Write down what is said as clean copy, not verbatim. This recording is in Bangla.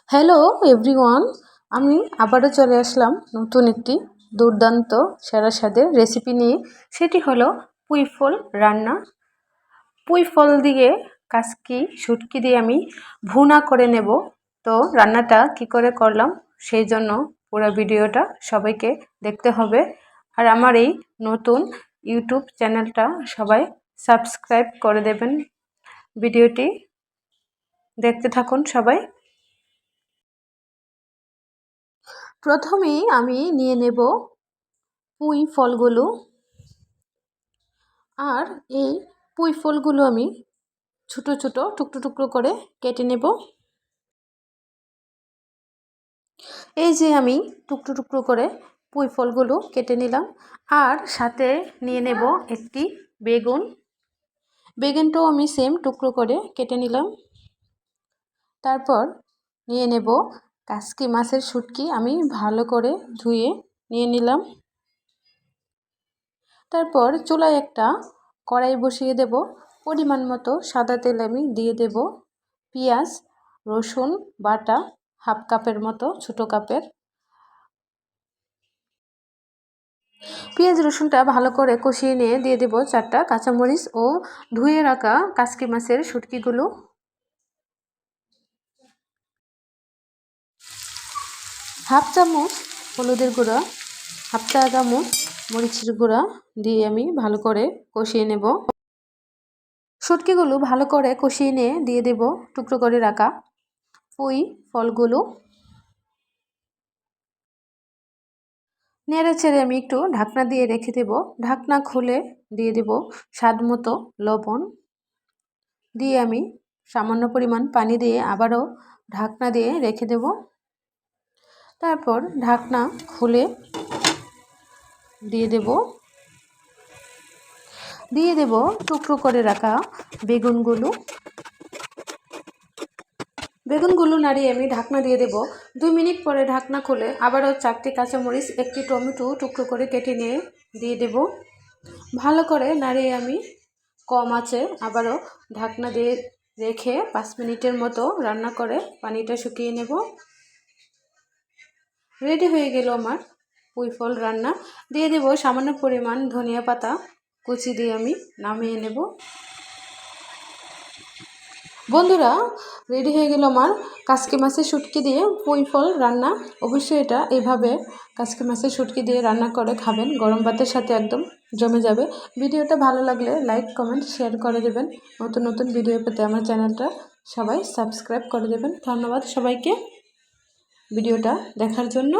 হ্যালো এভরিওয়ান, আমি আবারও চলে আসলাম নতুন একটি দুর্দান্ত সেরা স্বাদের রেসিপি নিয়ে। সেটি হলো পুঁই ফল রান্না। পুঁই ফল দিয়ে কাসকি শুটকি দিয়ে আমি ভুনা করে নেব। তো রান্নাটা কি করে করলাম সেই জন্য পুরো ভিডিওটা সবাইকে দেখতে হবে। আর আমার এই নতুন ইউটিউব চ্যানেলটা সবাই সাবস্ক্রাইব করে দেবেন। ভিডিওটি দেখতে থাকুন সবাই। প্রথমেই আমি নিয়ে নেব পুঁই ফলগুলো, আর এই পুঁই ফলগুলো আমি ছোটো ছোটো টুকরো টুকরো করে কেটে নেব। এই যে আমি টুকরো টুকরো করে পুঁই ফলগুলো কেটে নিলাম, আর সাথে নিয়ে নেব একটি বেগুন। বেগুনটাও আমি সেম টুকরো করে কেটে নিলাম। তারপর নিয়ে নেব কাসকি মাছের শুটকি, আমি ভালো করে ধুয়ে নিয়ে নিলাম। তারপর চুলায় একটা কড়াই বসিয়ে দেব। পরিমাণ মতো সাদা তেল আমি দিয়ে দেব। পেঁয়াজ রসুন বাটা হাফ কাপের মতো, ছোটো কাপের। পেঁয়াজ রসুনটা ভালো করে কষিয়ে নিয়ে দিয়ে দেব 4টা কাঁচামরিচ ও ধুয়ে রাখা কাসকি মাছের শুটকিগুলো। হাফ চামচ হলুদের গুঁড়া, হাফ চা চামচ মরিচের গুঁড়া দিয়ে আমি ভালো করে কষিয়ে নেব। শুটকিগুলো ভালো করে কষিয়ে নিয়ে দিয়ে দেব টুকরো করে রাখা পুঁই ফলগুলো। নেড়ে চেড়ে আমি একটু ঢাকনা দিয়ে রেখে দেব। ঢাকনা খুলে দিয়ে দেব স্বাদ মতো লবণ দিয়ে আমি সামান্য পরিমাণ পানি দিয়ে আবারও ঢাকনা দিয়ে রেখে দেব। তারপর ঢাকনা খুলে দিয়ে দেব টুকরো করে রাখা বেগুনগুলো। নাড়িয়ে আমি ঢাকনা দিয়ে দেব। 2 মিনিট পরে ঢাকনা খুলে আবারও 4টি কাঁচামরিচ একটি টমেটো টুকরো করে কেটে নিয়ে দিয়ে দেব। ভালো করে নাড়িয়ে আমি কম আঁচে আবারও ঢাকনা দিয়ে রেখে 5 মিনিটের মতো রান্না করে পানিটা শুকিয়ে নেব। রেডি হয়ে গেল আমার পুঁই ফল রান্না। দিয়ে দেব সামান্য পরিমাণ ধনিয়া পাতা কুচি দিয়ে আমি নামিয়ে নেব। বন্ধুরা, রেডি হয়ে গেল আমার কাসকি মাছের শুটকি দিয়ে পুঁই ফল রান্না। অবশ্যই এটা এইভাবে কাসকি মাছের শুটকি দিয়ে রান্না করে খাবেন, গরম ভাতের সাথে একদম জমে যাবে। ভিডিওটা ভালো লাগলে লাইক কমেন্ট শেয়ার করে দেবেন। নতুন নতুন ভিডিও পেতে আমার চ্যানেলটা সবাই সাবস্ক্রাইব করে দেবেন। ধন্যবাদ সবাইকে ভিডিওটা দেখার জন্য।